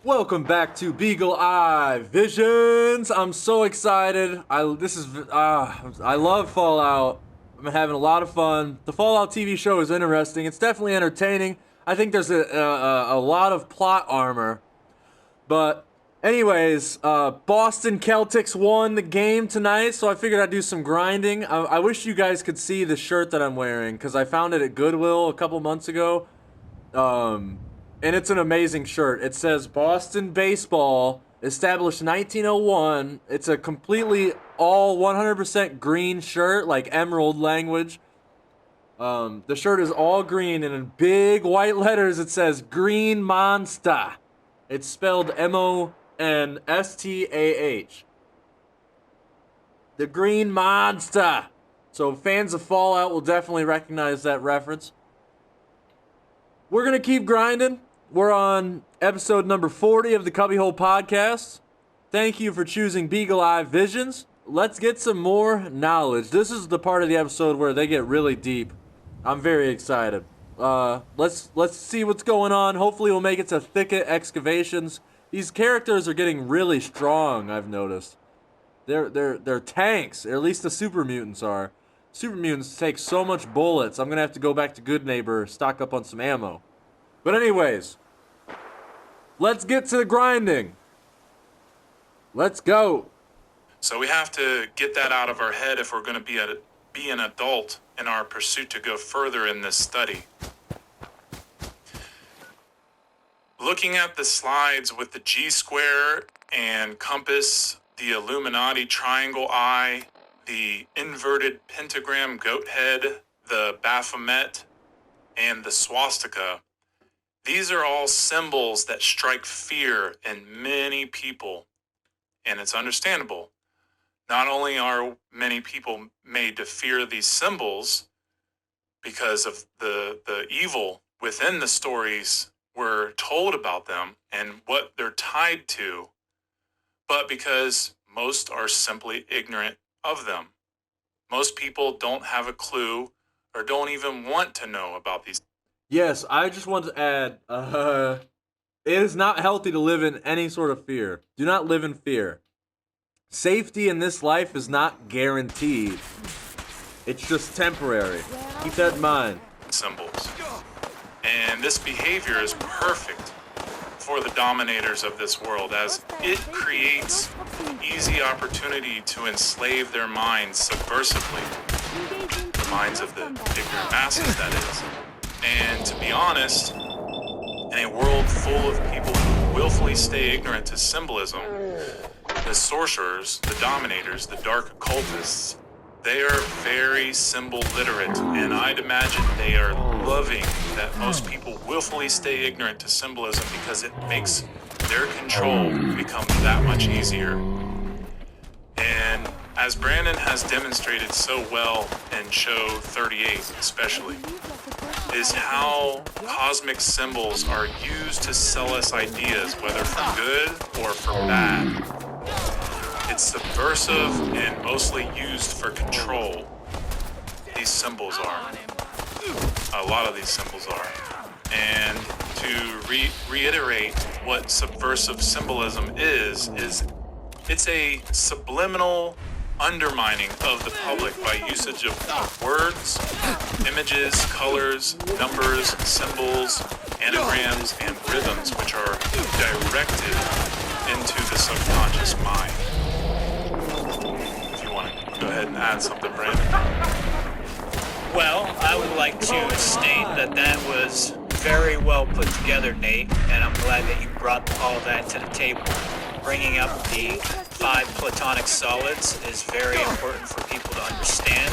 Welcome back to Beagle Eye Visions. I'm so excited. I love Fallout. I'm having a lot of fun. The Fallout TV show is interesting. It's definitely entertaining. I think there's a lot of plot armor. But anyways, Boston Celtics won the game tonight, so I figured I'd do some grinding. I wish you guys could see the shirt that I'm wearing because I found it at Goodwill a couple months ago. And it's an amazing shirt. It says Boston Baseball, established 1901. It's a completely all 100% green shirt, like emerald language. The shirt is all green, and in big white letters it says Green Monster. It's spelled Monstah. The Green Monster. So fans of Fallout will definitely recognize that reference. We're going to keep grinding. We're on episode number 40 of the CubbyWhole podcast. Thank you for choosing Beagle Eye Visions. Let's get some more knowledge. This is the part of the episode where they get really deep. I'm very excited. Let's see what's going on. Hopefully we'll make it to Thicket Excavations. These characters are getting really strong, I've noticed. They're tanks, or at least the super mutants are. Super mutants take so much bullets. I'm gonna have to go back to Good Neighbor, stock up on some ammo. But anyways, let's get to the grinding. Let's go. So we have to get that out of our head if we're going to be an adult in our pursuit to go further in this study. Looking at the slides with the G-square and compass, the Illuminati triangle eye, the inverted pentagram goat head, the Baphomet, and the swastika, these are all symbols that strike fear in many people, and it's understandable. Not only are many people made to fear these symbols because of the evil within the stories we're told about them and what they're tied to, but because most are simply ignorant of them. Most people don't have a clue or don't even want to know about these. Yes, I just want to add, it is not healthy to live in any sort of fear. Do not live in fear. Safety in this life is not guaranteed. It's just temporary. Keep that in mind. Symbols. And this behavior is perfect for the dominators of this world, as it creates easy opportunity to enslave their minds subversively. The minds of the ignorant masses, that is. And to be honest, in a world full of people who willfully stay ignorant to symbolism, the sorcerers, the dominators, the dark occultists, they are very symbol literate, and I'd imagine they are loving that most people willfully stay ignorant to symbolism because it makes their control become that much easier. And as Brandon has demonstrated so well in show 38 especially, is how cosmic symbols are used to sell us ideas, whether for good or for bad. It's subversive and mostly used for control. These symbols are. A lot of these symbols are. And to reiterate what subversive symbolism is it's a subliminal undermining of the public by usage of words, images, colors, numbers, symbols, anagrams, and rhythms which are directed into the subconscious mind. If you want to go ahead and add something, Brandon. Well, I would like to state that was very well put together, Nate, and I'm glad that you brought all that to the table. Bringing up the 5 platonic solids is very important for people to understand.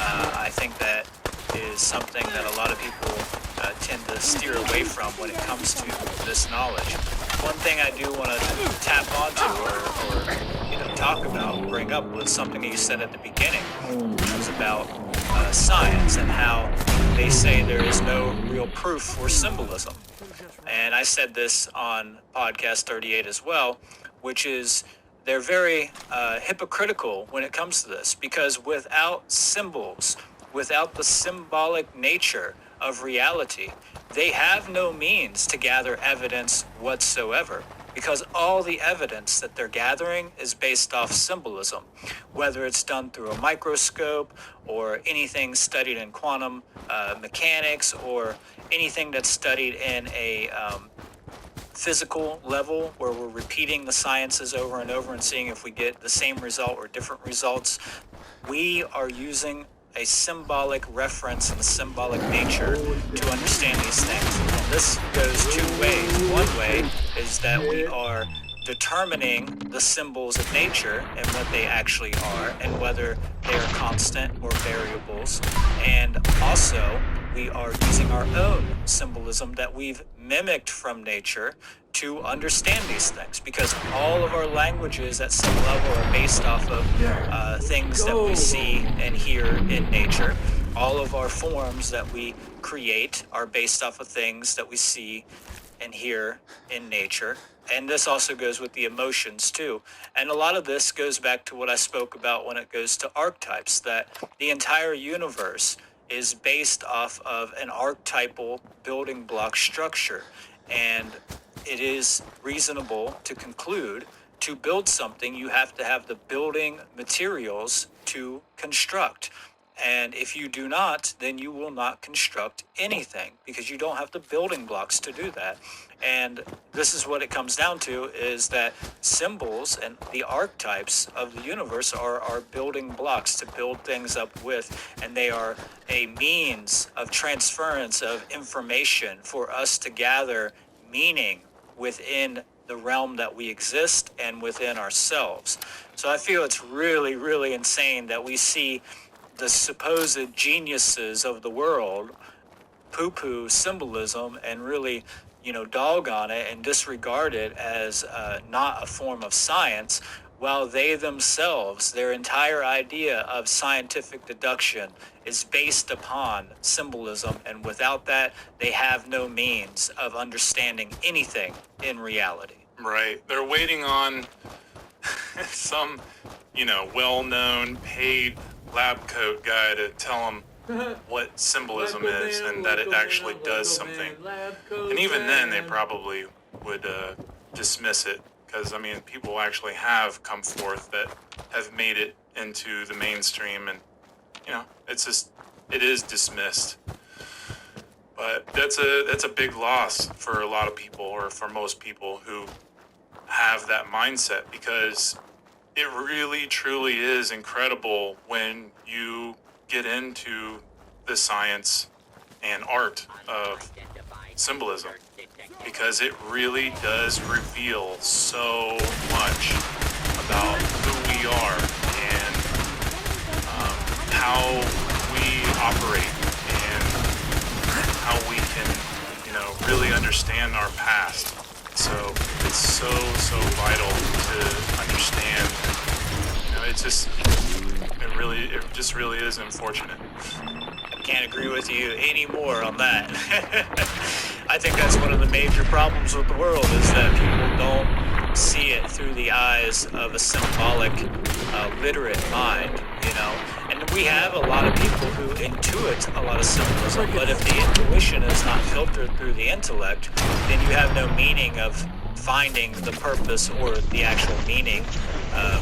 I think that is something that a lot of people tend to steer away from when it comes to this knowledge. One thing I do want to tap onto or talk about, bring up, was something that you said at the beginning, which was about science and how they say there is no real proof for symbolism. And I said this on podcast 38 as well, which is they're very hypocritical when it comes to this, because without symbols, without the symbolic nature of reality, they have no means to gather evidence whatsoever, because all the evidence that they're gathering is based off symbolism, whether it's done through a microscope or anything studied in quantum mechanics or anything that's studied in a physical level where we're repeating the sciences over and over and seeing if we get the same result or different results. We are using a symbolic reference and a symbolic nature to understand these things. And this goes two ways. One way is that we are determining the symbols of nature and what they actually are and whether they are constant or variables. And also, we are using our own symbolism that we've mimicked from nature to understand these things, because all of our languages at some level are based off of things that we see and hear in nature. All of our forms that we create are based off of things that we see and hear in nature. And this also goes with the emotions too. And a lot of this goes back to what I spoke about when it goes to archetypes, that the entire universe is based off of an archetypal building block structure. And it is reasonable to conclude to build something, you have to have the building materials to construct. And if you do not, then you will not construct anything because you don't have the building blocks to do that. And this is what it comes down to, is that symbols and the archetypes of the universe are our building blocks to build things up with. And they are a means of transference of information for us to gather meaning within the realm that we exist and within ourselves. So I feel it's really, really insane that we see the supposed geniuses of the world poo-poo symbolism and really, dog on it and disregard it as not a form of science, while they themselves, their entire idea of scientific deduction is based upon symbolism, and without that, they have no means of understanding anything in reality. Right. They're waiting on some, well-known paid lab coat guy to tell them what symbolism is and that it actually does something. And even then, they probably would dismiss it, because, people actually have come forth that have made it into the mainstream, and, it is dismissed. But that's a big loss for a lot of people, or for most people who have that mindset, because it really truly is incredible when you get into the science and art of symbolism, because it really does reveal so much about who we are and how we operate and how we can, really understand our past. So it's so vital to understand. It just really is unfortunate. I can't agree with you any more on that. I think that's one of the major problems with the world, is that people don't see it through the eyes of a symbolic, literate mind, And we have a lot of people who intuit a lot of symbolism, but if the intuition is not filtered through the intellect, then you have no meaning of finding the purpose or the actual meaning.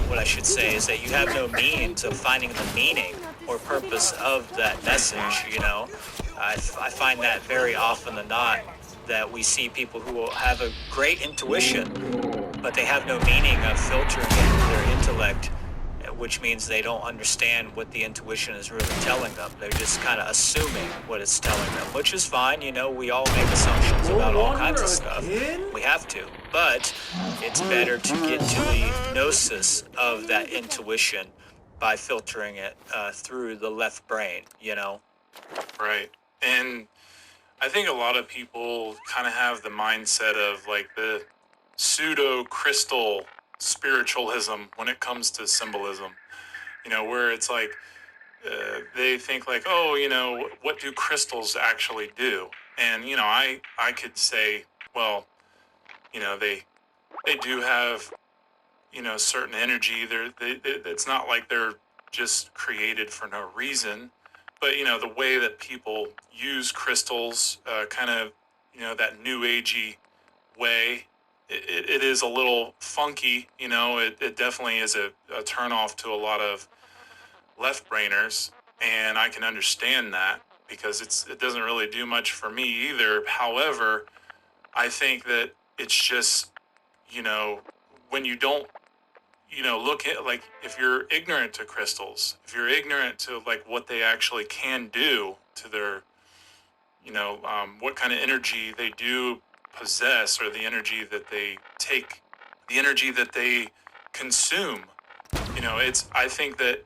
What I should say is that you have no means of finding the meaning or purpose of that message, I find that very often than not, that we see people who will have a great intuition, but they have no meaning of filtering their intellect, which means they don't understand what the intuition is really telling them. They're just kind of assuming what it's telling them, which is fine. We all make assumptions about all kinds of stuff. We have to. But it's better to get to the gnosis of that intuition by filtering it through the left brain, Right. And I think a lot of people kind of have the mindset of like the pseudo crystal spiritualism when it comes to symbolism, where it's like they think like, oh, what do crystals actually do? And I could say, well, they do have certain energy. It's not like they're just created for no reason, but the way that people use crystals kind of that new agey way. It is a little funky, it definitely is a turnoff to a lot of left brainers, and I can understand that because it doesn't really do much for me either. However, I think that it's just, when you don't, look at, like, if you're ignorant to crystals, if you're ignorant to, like, what they actually can do to their, what kind of energy they do possess, or the energy that they take, the energy that they consume, I think that,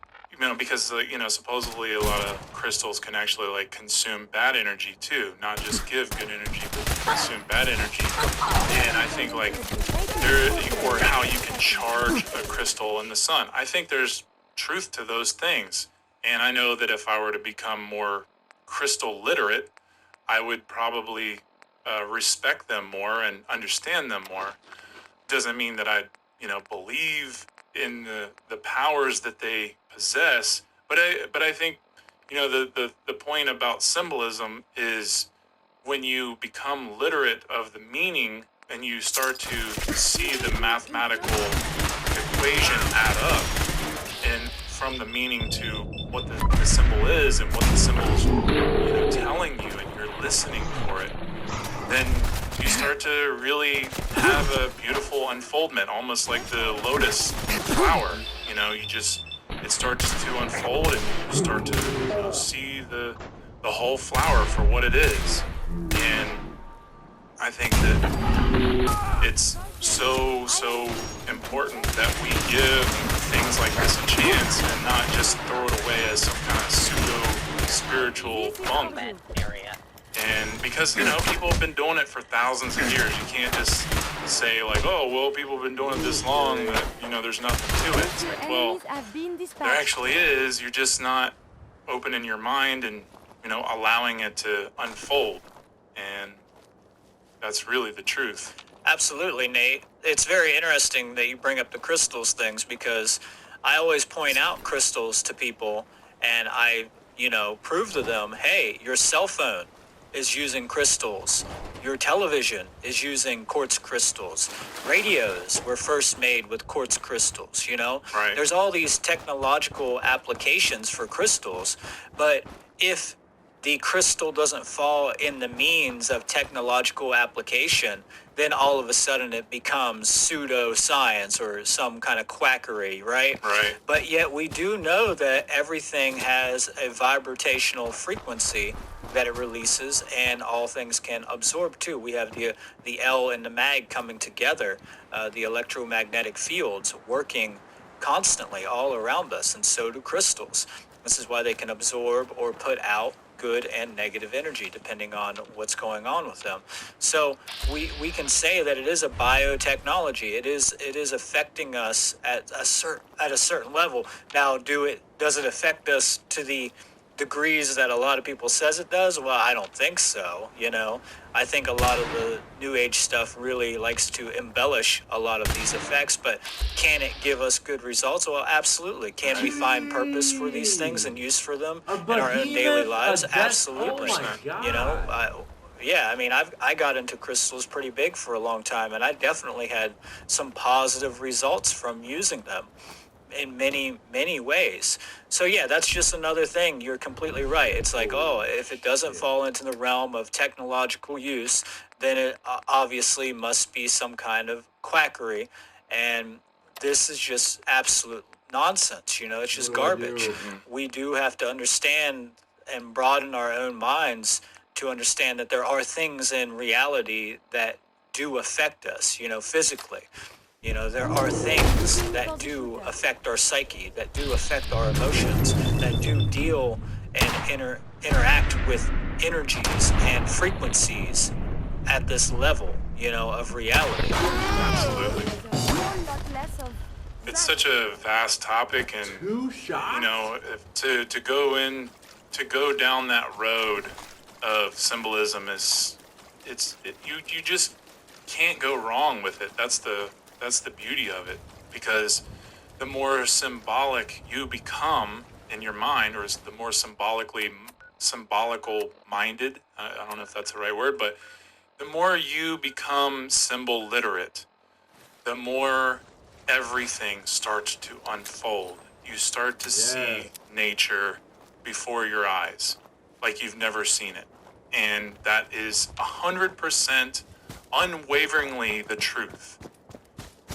because, supposedly a lot of crystals can actually, like, consume bad energy too, not just give good energy, but consume bad energy. And I think, like, or how you can charge a crystal in the sun. I think there's truth to those things. And I know that if I were to become more crystal literate, I would probably respect them more and understand them more. Doesn't mean that I, believe in the powers that they possess, but I think, the point about symbolism is when you become literate of the meaning and you start to see the mathematical equation add up, and from the meaning to what the symbol is and what the symbol's telling you, and you're listening for it, then you start to really have a beautiful unfoldment, almost like the lotus flower. It starts to unfold, and you start to see the whole flower for what it is. And I think that it's so important that we give things like this a chance and not just throw it away as some kind of pseudo spiritual funk. And because, people have been doing it for thousands of years. You can't just say, like, oh, well, people have been doing it this long that, there's nothing to it. It's like, well, there actually is. You're just not opening your mind and, allowing it to unfold. And that's really the truth. Absolutely, Nate. It's very interesting that you bring up the crystals things, because I always point out crystals to people, and I, prove to them, hey, your cell phone is using crystals. Your television is using quartz crystals. Radios were first made with quartz crystals, Right. There's all these technological applications for crystals, but if the crystal doesn't fall in the means of technological application, then all of a sudden it becomes pseudoscience or some kind of quackery, right? Right. But yet we do know that everything has a vibrational frequency that it releases, and all things can absorb too. We have the L and the mag coming together, the electromagnetic fields working constantly all around us, and so do crystals. This is why they can absorb or put out good and negative energy depending on what's going on with them. So we can say that it is a biotechnology. It is affecting us at a certain level. Now, does it affect us to the degrees that a lot of people says it does? Well, I don't think so. I think a lot of the new age stuff really likes to embellish a lot of these effects, but can it give us good results? Well, absolutely. Can we find purpose for these things and use for them in our own daily lives? Absolutely. Oh my God. Yeah, I mean, I got into crystals pretty big for a long time, and I definitely had some positive results from using them in many, many ways. So yeah, that's just another thing. You're completely right. It's like, oh, if it doesn't fall into the realm of technological use, then it obviously must be some kind of quackery. And this is just absolute nonsense. It's just garbage. We do have to understand and broaden our own minds to understand that there are things in reality that do affect us, physically. There are things that do affect our psyche, that do affect our emotions, that do deal and interact with energies and frequencies at this level, of reality. Absolutely. It's such a vast topic, and to go down that road of symbolism you just can't go wrong with it. That's the beauty of it, because the more symbolic you become in your mind, or the more symbolical minded, I don't know if that's the right word, but The more you become symbol literate, the more everything starts to unfold. You start to see nature before your eyes like you've never seen it. And that is 100% unwaveringly the truth.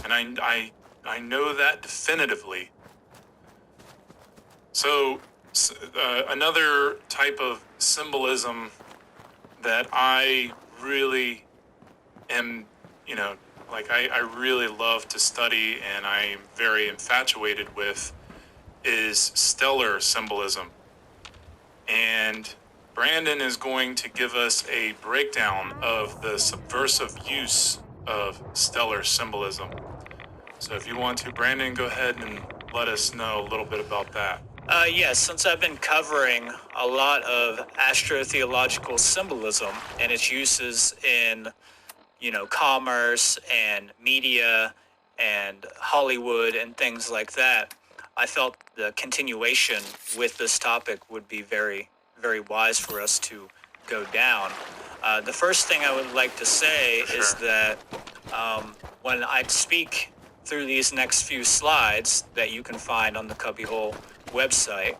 And I know that definitively. So another type of symbolism that I really am, I really love to study and I'm very infatuated with is stellar symbolism. And Brandon is going to give us a breakdown of the subversive use of stellar symbolism. So if you want to, Brandon, go ahead and let us know a little bit about that. Yes, since I've been covering a lot of astrotheological symbolism and its uses in, commerce and media and Hollywood and things like that, I felt the continuation with this topic would be very, very wise for us to go down. The first thing I would like to say is that when I speak through these next few slides that you can find on the CubbyWhole website,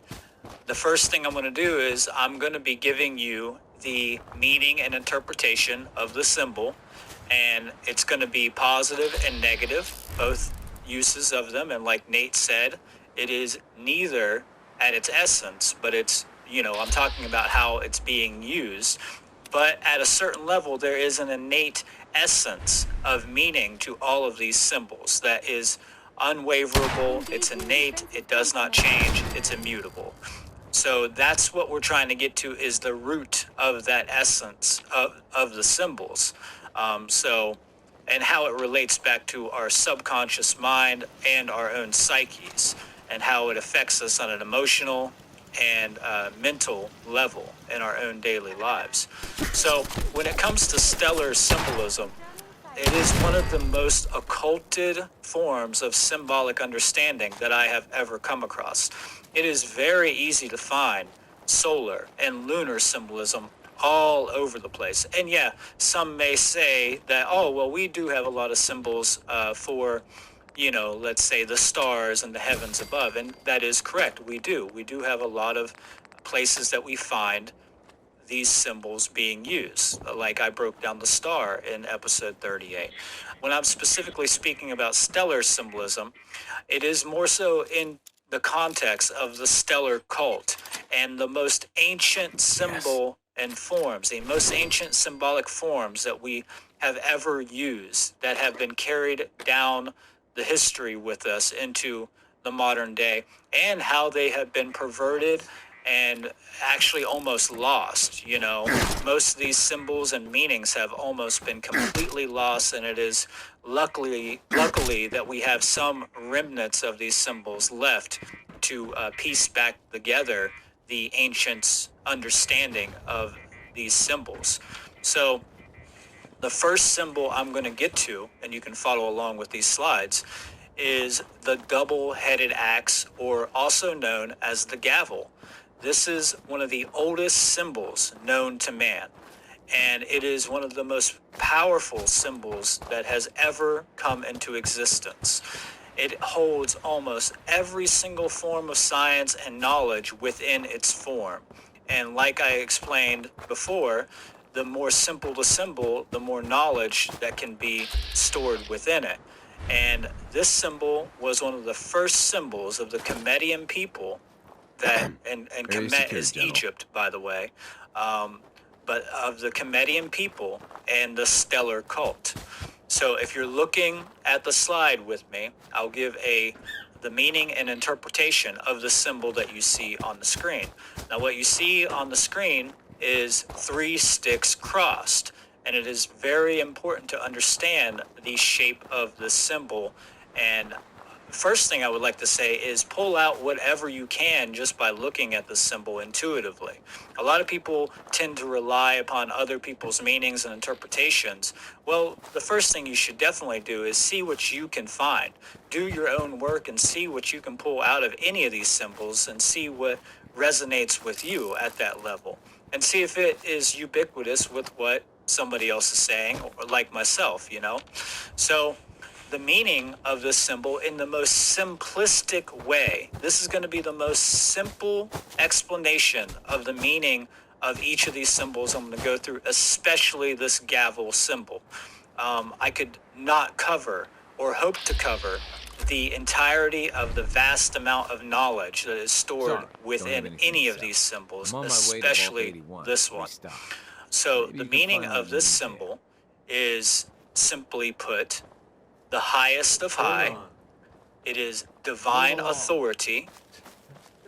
the first thing I'm going to do is I'm going to be giving you the meaning and interpretation of the symbol, and it's going to be positive and negative, both uses of them. And like Nate said, it is neither at its essence, but it's, I'm talking about how it's being used. But at a certain level, there is an innate essence of meaning to all of these symbols that is unwaverable, it's innate, it does not change, it's immutable. So that's what we're trying to get to, is the root of that essence of the symbols. And how it relates back to our subconscious mind and our own psyches, and how it affects us on an emotional and mental level in our own daily lives. So when it comes to stellar symbolism, it is one of the most occulted forms of symbolic understanding that I have ever come across. It is very easy to find solar and lunar symbolism all over the place. And yeah, some may say that, oh, well, we do have a lot of symbols for, let's say the stars and the heavens above. And that is correct. We do. We do have a lot of places that we find these symbols being used, like I broke down the star in episode 38. When I'm specifically speaking about stellar symbolism, it is more so in the context of the stellar cult and the most ancient symbol and forms, the most ancient symbolic forms that we have ever used, that have been carried down the history with us into the modern day, and how they have been perverted and actually almost lost. Most of these symbols and meanings have almost been completely lost, and it is luckily that we have some remnants of these symbols left to piece back together the ancients' understanding of these symbols. So the first symbol I'm going to get to, and you can follow along with these slides, is the double-headed axe, or also known as the gavel. This is one of the oldest symbols known to man, and it is one of the most powerful symbols that has ever come into existence. It holds almost every single form of science and knowledge within its form. And like I explained before, the more simple the symbol, the more knowledge that can be stored within it. And this symbol was one of the first symbols of the Comedian people, that and Kemet is Egypt, by the way, but of the Comedian people and the stellar cult. So if you're looking at the slide with me, I'll give the meaning and interpretation of the symbol that you see on the screen. Now, what you see on the screen is 3 sticks crossed, and it is very important to understand the shape of the symbol. And first thing I would like to say is pull out whatever you can just by looking at the symbol intuitively. A lot of people tend to rely upon other people's meanings and interpretations. Well, the first thing you should definitely do is see what you can find. Do your own work and see what you can pull out of any of these symbols, and see what resonates with you at that level, and see if it is ubiquitous with what somebody else is saying, or like myself, you know? So the meaning of this symbol in the most simplistic way, this is going to be the most simple explanation of the meaning of each of these symbols I'm going to go through, especially this gavel symbol. I could not cover or hope to cover the entirety of the vast amount of knowledge that is stored within any of these symbols, especially this one. So the meaning of this symbol is, simply put, the highest of high. It is divine authority.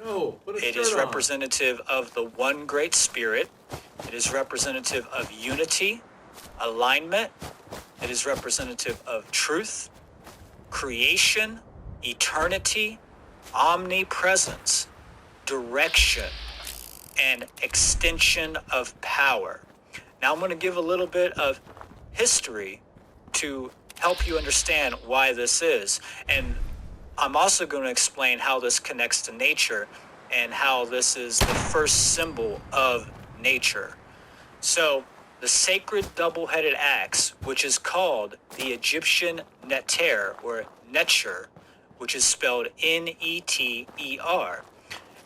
It is representative of the one great spirit. It is representative of unity, alignment. It is representative of truth, creation, eternity, omnipresence, direction, and extension of power. Now I'm going to give a little bit of history to help you understand why this is. And I'm also going to explain how this connects to nature and how this is the first symbol of nature. So the sacred double-headed axe, which is called the Egyptian neter, or netcher, which is spelled N-E-T-E-R.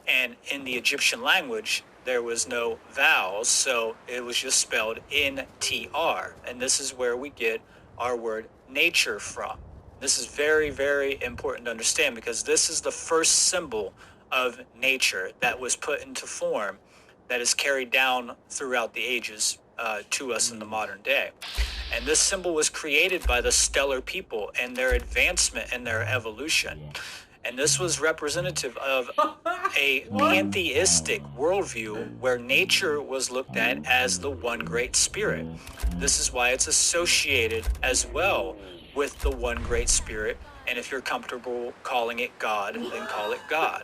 And in the Egyptian language, there was no vowels, so it was just spelled N-T-R. And this is where we get our word nature from. This is very, very important to understand, because this is the first symbol of nature that was put into form, that is carried down throughout the ages to us in the modern day. And this symbol was created by the stellar people and their advancement and their evolution. And this was representative of a pantheistic worldview where nature was looked at as the one great spirit. This is why it's associated as well with the one great spirit. And if you're comfortable calling it God, then call it God.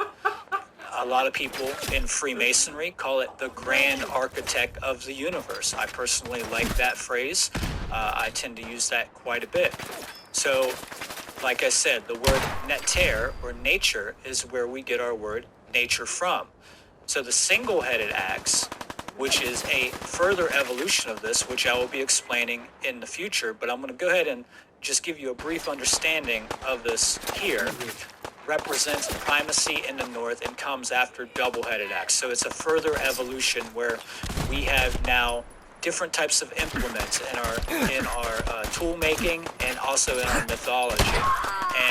A lot of people in Freemasonry call it the grand architect of the universe. I personally like that phrase. I tend to use that quite a bit. So, like I said, the word neter, or nature, is where we get our word nature from. So the single-headed axe, which is a further evolution of this, which I will be explaining in the future, but I'm going to go ahead and just give you a brief understanding of this here, represents primacy in the north and comes after double-headed axe. So it's a further evolution where we have now different types of implements in our tool making and also in our mythology.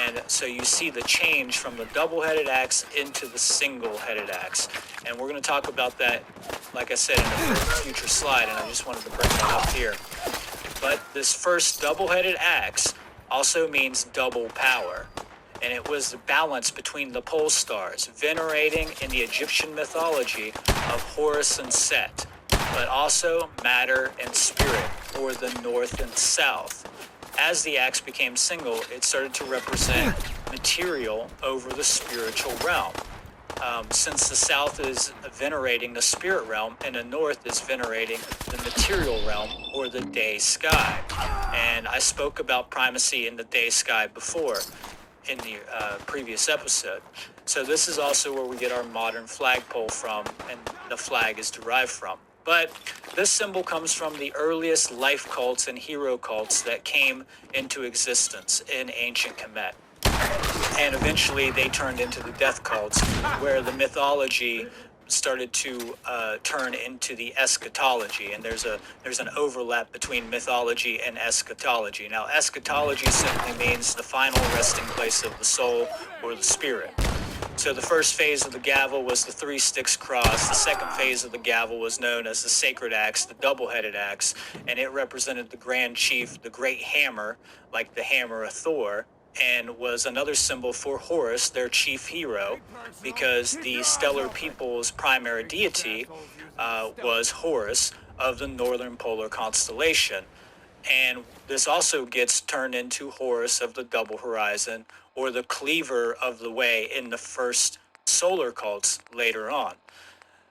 And so you see the change from the double-headed axe into the single-headed axe. And we're going to talk about that, like I said, in a future slide, and I just wanted to bring that up here. But this first double-headed axe also means double power. And it was the balance between the pole stars, venerating in the Egyptian mythology of Horus and Set, but also matter and spirit, or the north and south. As the axe became single, it started to represent material over the spiritual realm. Since the south is venerating the spirit realm and the north is venerating the material realm, or the day sky. And I spoke about primacy in the day sky before in the previous episode. So this is also where we get our modern flagpole from, and the flag is derived from. But this symbol comes from the earliest life cults and hero cults that came into existence in ancient Kemet. And eventually they turned into the death cults, where the mythology started to turn into the eschatology, and there's an overlap between mythology and eschatology. Now, eschatology simply means the final resting place of the soul or the spirit. So the first phase of the gavel was the three sticks cross. The second phase of the gavel was known as the sacred axe, the double-headed axe, and it represented the grand chief, the great hammer, like the hammer of Thor, and was another symbol for Horus, their chief hero, because the stellar people's primary deity was Horus of the northern polar constellation. And this also gets turned into Horus of the double horizon, or the cleaver of the way in the first solar cults later on.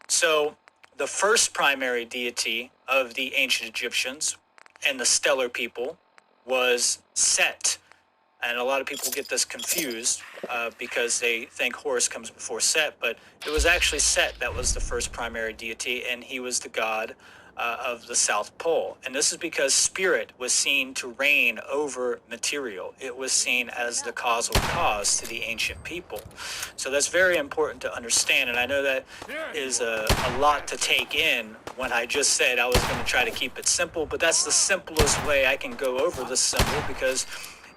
So the first primary deity of the ancient Egyptians and the stellar people was Set. And a lot of people get this confused because they think Horus comes before Set, but it was actually Set that was the first primary deity, and he was the god of the South Pole. And this is because spirit was seen to reign over material. It was seen as the causal cause to the ancient people. So that's very important to understand. And I know that is a lot to take in when I just said I was going to try to keep it simple, but that's the simplest way I can go over this symbol because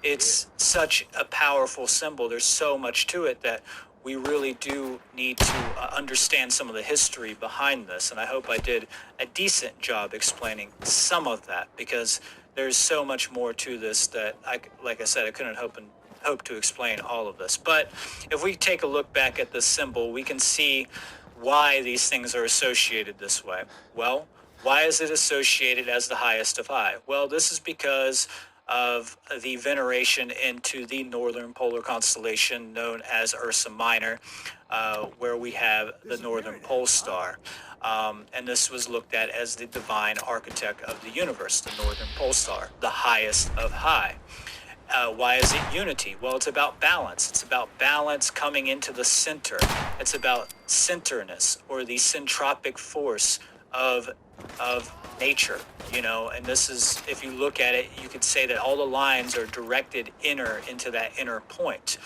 it's such a powerful symbol. There's so much to it that we really do need to understand some of the history behind this. And I hope I did a decent job explaining some of that because there's so much more to this that, like I said, I couldn't hope to explain all of this. But if we take a look back at this symbol, we can see why these things are associated this way. Well, why is it associated as the highest of high? Well, this is because of the veneration into the northern polar constellation known as Ursa Minor, where we have the northern pole star. And this was looked at as the divine architect of the universe, the northern pole star, the highest of high. Why is it unity? Well, it's about balance. It's about balance coming into the center. It's about centerness, or the centropic force of nature, and this is, if you look at it, you could say that all the lines are directed into that inner point.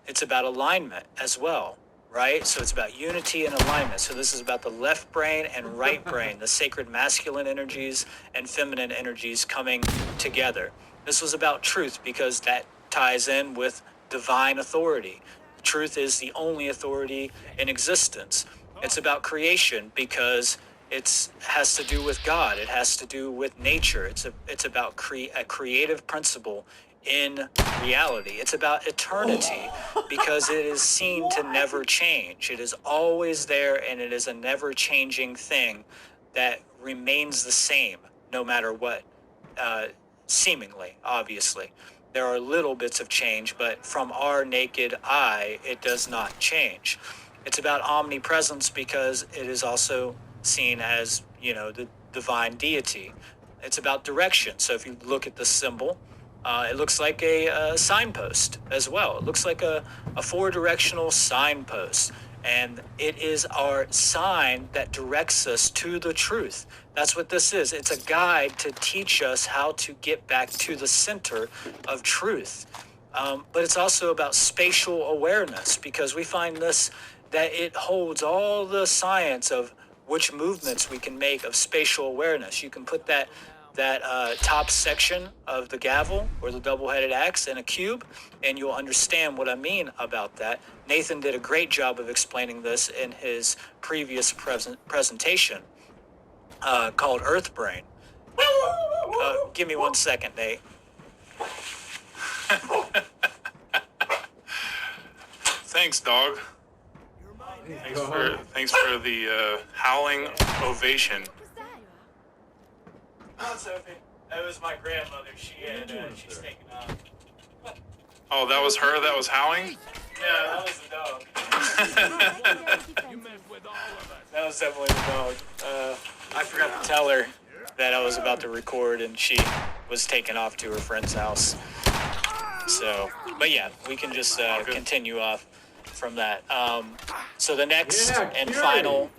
It's about alignment as well, right? So it's about unity and alignment. So this is about the left brain and right brain, the sacred masculine energies and feminine energies coming together. This was about truth because that ties in with divine authority. Truth is the only authority in existence. It's about creation because it has to do with God. It has to do with nature. It's about a creative principle in reality. It's about eternity because it is seen to never change. It is always there, and it is a never-changing thing that remains the same no matter what, seemingly, obviously. There are little bits of change, but from our naked eye, it does not change. It's about omnipresence because it is also seen as, the divine deity. It's about direction. So if you look at the symbol, it looks like a signpost as well. It looks like a four-directional signpost. And it is our sign that directs us to the truth. That's what this is. It's a guide to teach us how to get back to the center of truth. But it's also about spatial awareness because we find that it holds all the science of which movements we can make of spatial awareness. You can put that top section of the gavel or the double-headed axe in a cube, and you'll understand what I mean about that. Nathan did a great job of explaining this in his previous presentation called Earth Brain. Give me 1 second, Nate. Thanks, dog. Thanks for the howling ovation. Come on, Sophie. That was my grandmother. She's taking off. Oh, that was her that was howling? Yeah, that was the dog. That was definitely the dog. I forgot to tell her that I was about to record, and she was taken off to her friend's house. So, but yeah, we can just continue off from that. So the next and final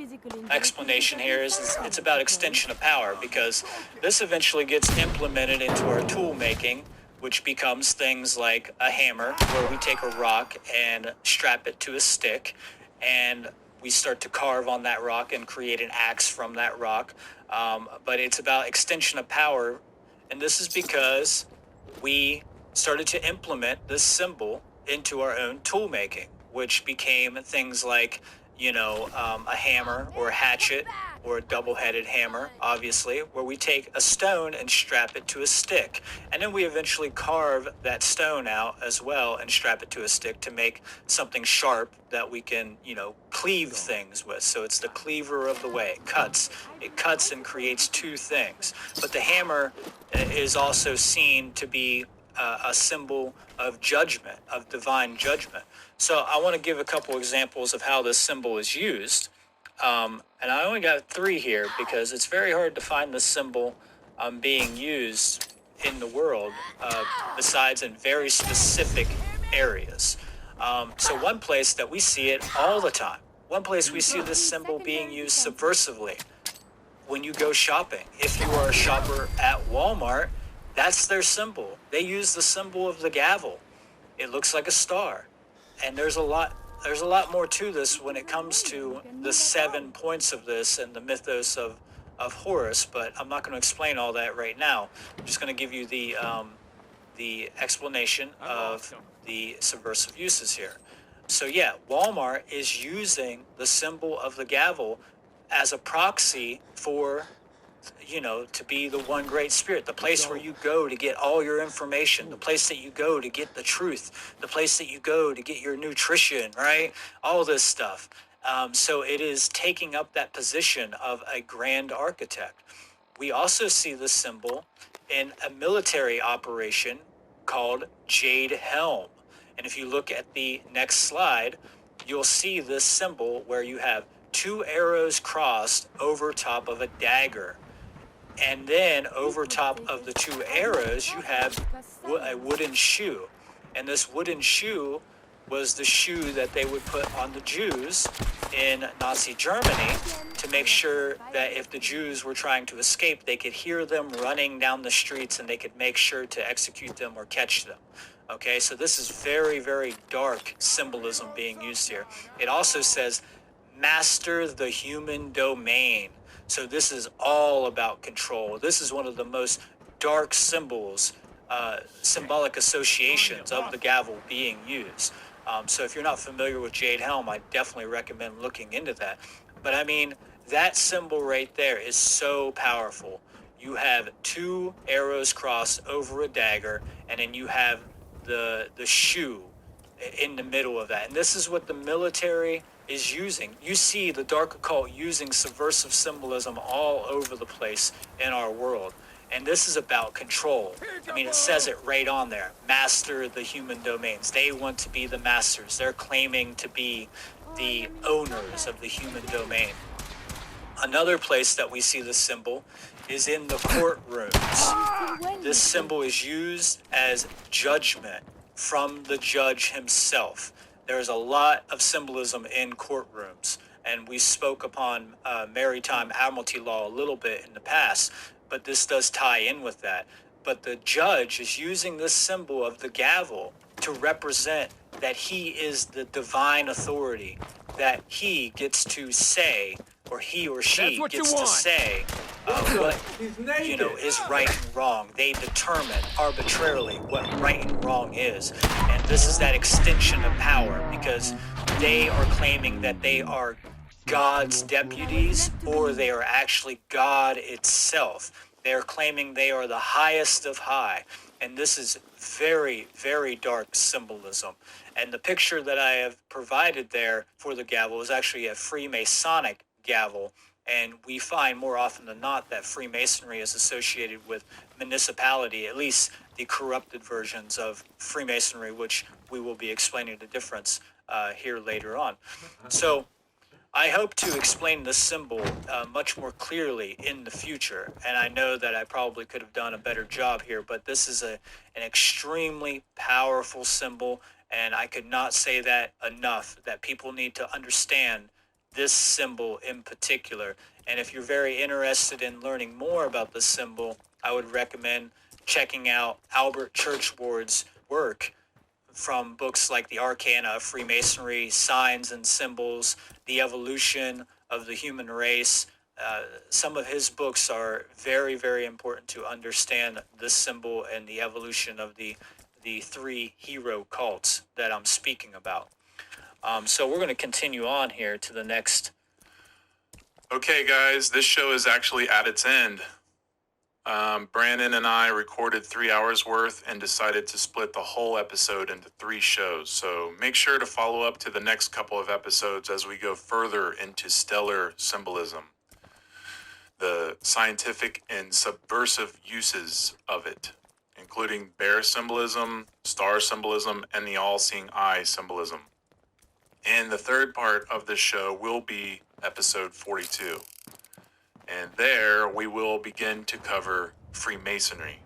explanation here is it's about extension of power because this eventually gets implemented into our tool making, which becomes things like a hammer, where we take a rock and strap it to a stick, and we start to carve on that rock and create an axe from that rock. But it's about extension of power, and this is because we started to implement this symbol into our own tool making, which became things like, a hammer or a hatchet or a double-headed hammer, obviously, where we take a stone and strap it to a stick. And then we eventually carve that stone out as well and strap it to a stick to make something sharp that we can, cleave things with. So it's the cleaver of the way. It cuts and creates two things. But the hammer is also seen to be a symbol of judgment, of divine judgment. So I want to give a couple examples of how this symbol is used. And I only got 3 here because it's very hard to find this symbol being used in the world, besides in very specific areas. So one place that we see it all the time, one place we see this symbol being used subversively, when you go shopping. If you are a shopper at Walmart, that's their symbol. They use the symbol of the gavel. It looks like a star. And there's a lot more to this when it comes to the 7 points of this and the mythos of Horus, but I'm not going to explain all that right now. I'm just going to give you the explanation of the subversive uses here. So yeah, Walmart is using the symbol of the gavel as a proxy for, to be the one great spirit, the place where you go to get all your information, the place that you go to get the truth, the place that you go to get your nutrition, right? All this stuff. So it is taking up that position of a grand architect. We also see this symbol in a military operation called Jade Helm. And if you look at the next slide, you'll see this symbol where you have 2 arrows crossed over top of a dagger. And then over top of the 2 arrows, you have a wooden shoe. And this wooden shoe was the shoe that they would put on the Jews in Nazi Germany to make sure that if the Jews were trying to escape, they could hear them running down the streets and they could make sure to execute them or catch them. Okay, so this is very, very dark symbolism being used here. It also says, master the human domain. So this is all about control. This is one of the most dark symbols, symbolic associations of the gavel being used. So if you're not familiar with Jade Helm, I definitely recommend looking into that. But I mean, that symbol right there is so powerful. You have 2 arrows crossed over a dagger, and then you have the shoe in the middle of that. And this is what the military is using. You see the dark occult using subversive symbolism all over the place in our world. And this is about control. I mean, it says it right on there. Master the human domains. They want to be the masters. They're claiming to be the owners of the human domain. Another place that we see this symbol is in the courtrooms. This symbol is used as judgment from the judge himself. There's a lot of symbolism in courtrooms, and we spoke upon maritime admiralty law a little bit in the past, but this does tie in with that. But the judge is using this symbol of the gavel to represent that he is the divine authority, that he gets to say, or he or she gets to say what is right and wrong. They determine arbitrarily what right and wrong is. And this is that extension of power, because they are claiming that they are God's deputies, or they are actually God itself. They are claiming they are the highest of high. And this is very, very dark symbolism. And the picture that I have provided there for the gavel is actually a Freemasonic gavel. And we find more often than not that Freemasonry is associated with municipality, at least the corrupted versions of Freemasonry, which we will be explaining the difference here later on. So I hope to explain this symbol much more clearly in the future, and I know that I probably could have done a better job here, but this is an extremely powerful symbol, and I could not say that enough, that people need to understand this symbol in particular. And if you're very interested in learning more about this symbol, I would recommend checking out Albert Churchward's work from books like The Arcana of Freemasonry, Signs and Symbols, The Evolution of the Human Race. Some of his books are very, very important to understand this symbol and the evolution of the 3 hero cults that I'm speaking about. So we're going to continue on here to the next. Okay, guys, this show is actually at its end. Brandon and I recorded 3 hours worth and decided to split the whole episode into 3 shows. So make sure to follow up to the next couple of episodes as we go further into stellar symbolism, the scientific and subversive uses of it, including bear symbolism, star symbolism, and the all-seeing eye symbolism. And the third part of this show will be episode 42. And there we will begin to cover Freemasonry.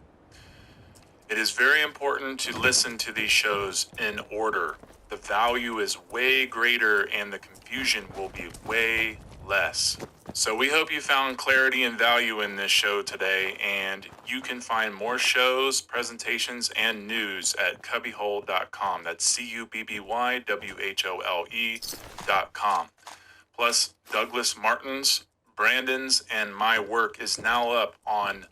It is very important to listen to these shows in order. The value is way greater and the confusion will be way less. So we hope you found clarity and value in this show today, and you can find more shows, presentations, and news at CubbyWhole.com. That's CubbyWhole.com. Plus, Douglas Martin's, Brandon's, and my work is now up on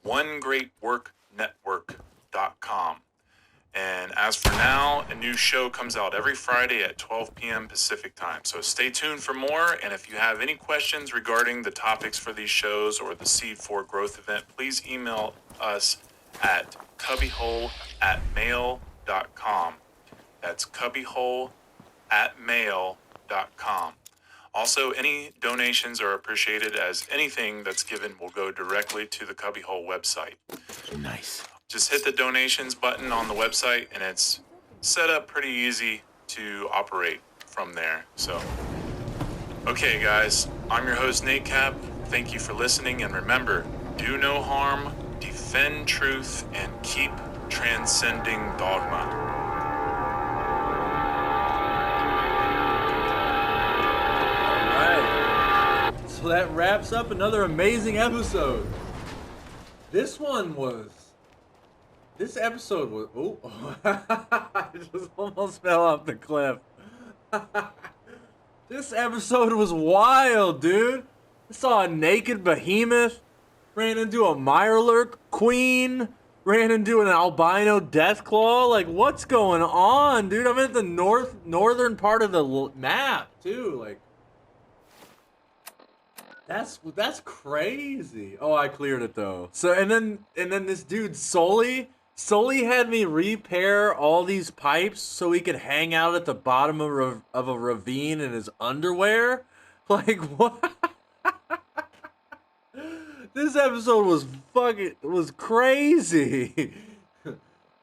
OneGreatWorkNetwork.com. And as for now, a new show comes out every Friday at 12 p.m. Pacific time. So stay tuned for more. And if you have any questions regarding the topics for these shows or the Seed for Growth event, please email us at cubbyhole@mail.com. That's cubbyhole@mail.com. Also, any donations are appreciated, as anything that's given will go directly to the CubbyWhole website. Nice. Just hit the donations button on the website, and it's set up pretty easy to operate from there. So, okay, guys, I'm your host, Nate Cap. Thank you for listening, and remember, do no harm, defend truth, and keep transcending dogma. So that wraps up another amazing episode. This episode was, oh, I just almost fell off the cliff. This episode was wild, dude. I saw a naked behemoth, ran into a Mirelurk queen, ran into an albino deathclaw. Like, what's going on, dude? I'm at the northern part of the map, too. Like, that's crazy. Oh, I cleared it though. So and then this dude Sully had me repair all these pipes so he could hang out at the bottom of a ravine in his underwear. Like, what? This episode was crazy.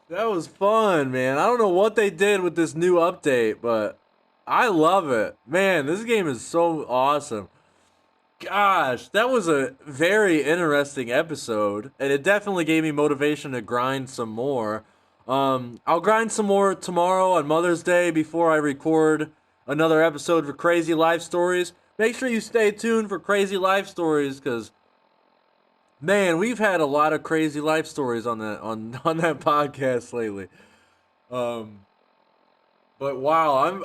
That was fun, man. I don't know what they did with this new update, but I love it. Man, this game is so awesome. Gosh, that was a very interesting episode, and it definitely gave me motivation to grind some more. I'll grind some more tomorrow on Mother's Day before I record another episode for Crazy Life Stories. Make sure you stay tuned for Crazy Life Stories, because, man, we've had a lot of crazy life stories on that podcast lately. But wow,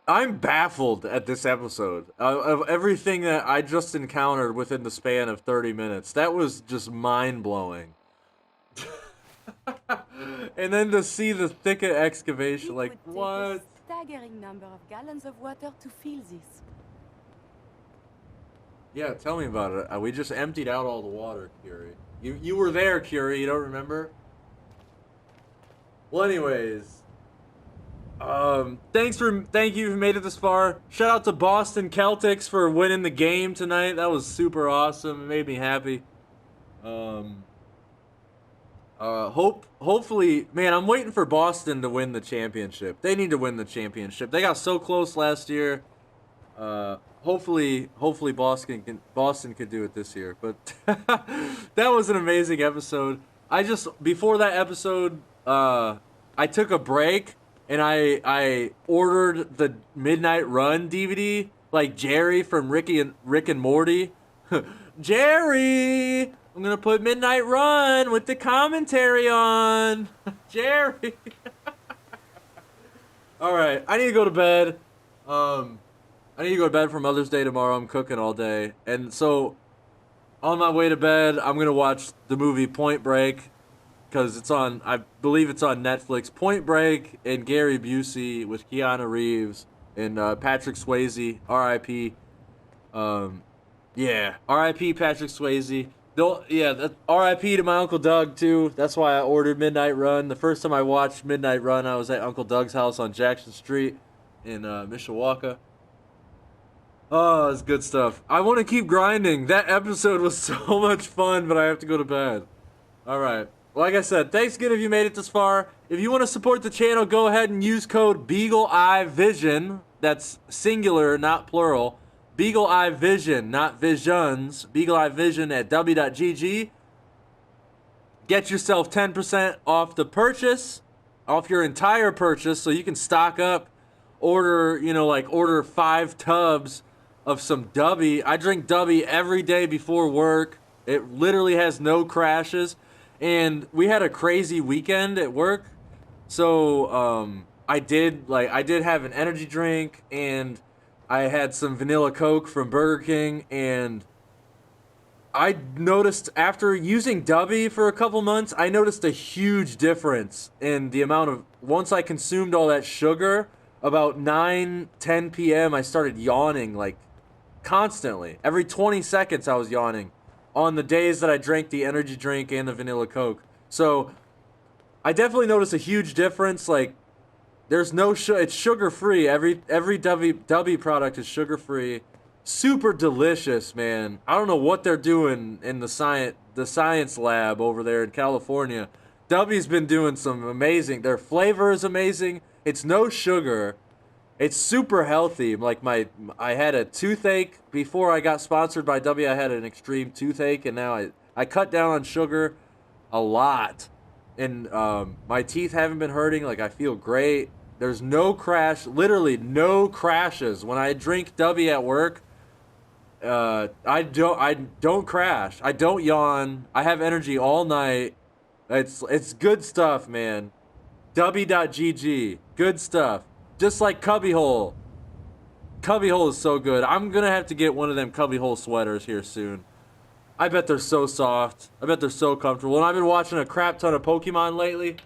I'm baffled at this episode of everything that I just encountered within the span of 30 minutes. That was just mind-blowing. And then to see the thicket excavation, like, what? A staggering number of gallons of water to fill this. Yeah, tell me about it. We just emptied out all the water, Curie. You were there, Curie. You don't remember? Well, anyways. Thank you for made it this far. Shout out to Boston Celtics for winning the game tonight. That was super awesome. It made me happy. Hopefully, man, I'm waiting for Boston to win the championship. They need to win the championship. They got so close last year. Hopefully Boston can do it this year. But that was an amazing episode. Before that episode, I took a break. And I ordered the Midnight Run DVD, like Jerry from Rick and Morty. Jerry, I'm gonna put Midnight Run with the commentary on. Jerry. All right, I need to go to bed. I need to go to bed for Mother's Day tomorrow. I'm cooking all day, and so on my way to bed, I'm gonna watch the movie Point Break. Because I believe it's on Netflix. Point Break and Gary Busey with Keanu Reeves and Patrick Swayze, R.I.P. R.I.P. Patrick Swayze. R.I.P. to my Uncle Doug, too. That's why I ordered Midnight Run. The first time I watched Midnight Run, I was at Uncle Doug's house on Jackson Street in Mishawaka. Oh, it's good stuff. I want to keep grinding. That episode was so much fun, but I have to go to bed. All right. Like I said, thanks again if you made it this far. If you want to support the channel, go ahead and use code BeagleEyeVision. That's singular, not plural. BeagleEyeVision, not visions. BeagleEyeVision at w.gg. Get yourself 10% off the purchase, off your entire purchase, so you can stock up. Order 5 tubs of some Dubby. I drink Dubby every day before work. It literally has no crashes. And we had a crazy weekend at work. So I did have an energy drink, and I had some vanilla Coke from Burger King, and I noticed after using Dubby for a couple months, I noticed a huge difference in the amount of, once I consumed all that sugar, about 9-10 p.m. I started yawning like constantly. Every 20 seconds I was yawning on the days that I drank the energy drink and the vanilla Coke. So I definitely noticed a huge difference. Like, there's no it's sugar free. Every Dubby product is sugar free. Super delicious, man. I don't know what they're doing in the science lab over there in California. Dubby's been doing some amazing. Their flavor is amazing. It's no sugar. It's super healthy. Like I had a toothache before I got sponsored by Dubby. I had an extreme toothache, and now I cut down on sugar a lot. And my teeth haven't been hurting. Like, I feel great. There's no crash, literally no crashes. When I drink Dubby at work, I don't crash. I don't yawn. I have energy all night. It's good stuff, man. Dubby.gg. Good stuff. Just like CubbyWhole. CubbyWhole is so good. I'm gonna have to get one of them CubbyWhole sweaters here soon. I bet they're so soft. I bet they're so comfortable. And I've been watching a crap ton of Pokemon lately.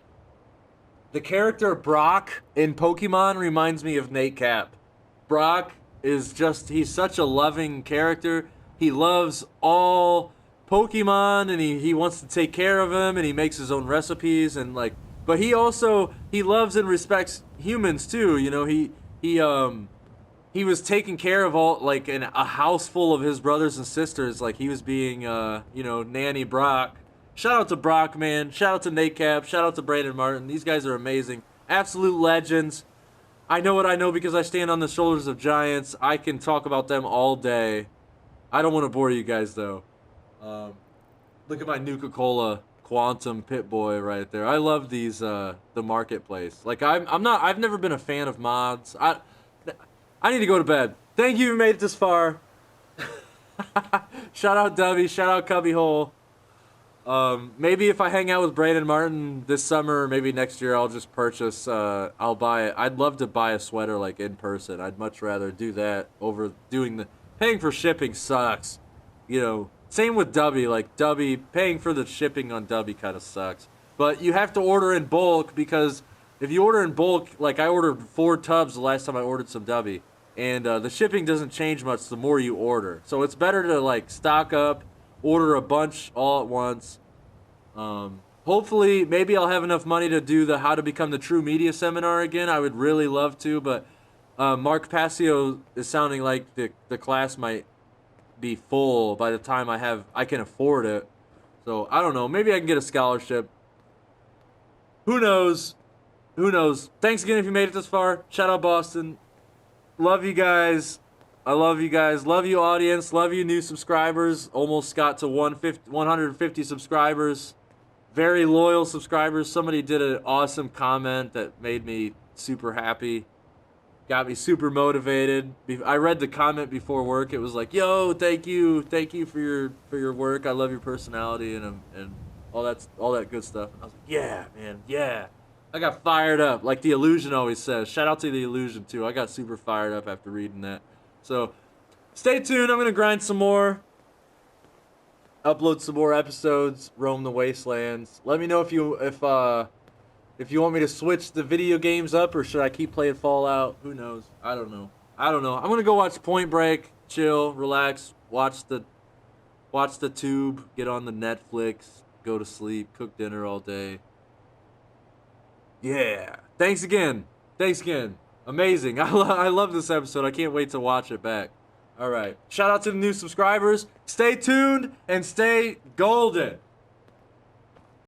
The character Brock in Pokemon reminds me of Nate Cap. Brock is just, he's such a loving character. He loves all Pokemon, and he wants to take care of them, and he makes his own recipes, and like, but he loves and respects humans too. You know, he was taking care of all, like, a house full of his brothers and sisters. Like, he was being, nanny Brock. Shout out to Brock, man. Shout out to Nate Cap. Shout out to Brandon Martin. These guys are amazing. Absolute legends. I know what I know because I stand on the shoulders of giants. I can talk about them all day. I don't want to bore you guys, though. Look at my Nuka-Cola Quantum Pit-Boy right there. I love these, the marketplace. Like, I've never been a fan of mods. I need to go to bed. Thank you for made it this far. Shout out Dubby. Shout out CubbyWhole. Maybe if I hang out with Brandon Martin this summer, or maybe next year, I'll just purchase, I'll buy it. I'd love to buy a sweater, like, in person. I'd much rather do that over paying for shipping sucks. You know, same with Dubby. Like, Dubby, paying for the shipping on Dubby kind of sucks. But you have to order in bulk, because if you order in bulk, like, I ordered 4 tubs the last time I ordered some Dubby. And the shipping doesn't change much the more you order. So it's better to, like, stock up, order a bunch all at once. Hopefully, maybe I'll have enough money to do the How to Become the True Media seminar again. I would really love to, but Mark Passio is sounding like the class might be full by the time I can afford it. So, I don't know. Maybe I can get a scholarship. Who knows? Who knows? Thanks again if you made it this far. Shout out Boston. Love you guys. I love you guys. Love you, audience. Love you, new subscribers. Almost got to 150 subscribers. Very loyal subscribers. Somebody did an awesome comment that made me super happy. Got me super motivated. I read the comment before work. It was like, "Yo, thank you for your work. I love your personality and all that good stuff." And I was like, "Yeah, man, yeah." I got fired up, like the Illusion always says. Shout out to the Illusion too. I got super fired up after reading that. So, stay tuned. I'm gonna grind some more. Upload some more episodes, roam the wastelands. Let me know if you want me to switch the video games up, or should I keep playing Fallout? Who knows? I don't know. I'm gonna go watch Point Break, chill, relax, watch the tube, get on the Netflix, go to sleep, cook dinner all day. Yeah. Thanks again. Amazing. I love this episode. I can't wait to watch it back. All right. Shout out to the new subscribers. Stay tuned and stay golden.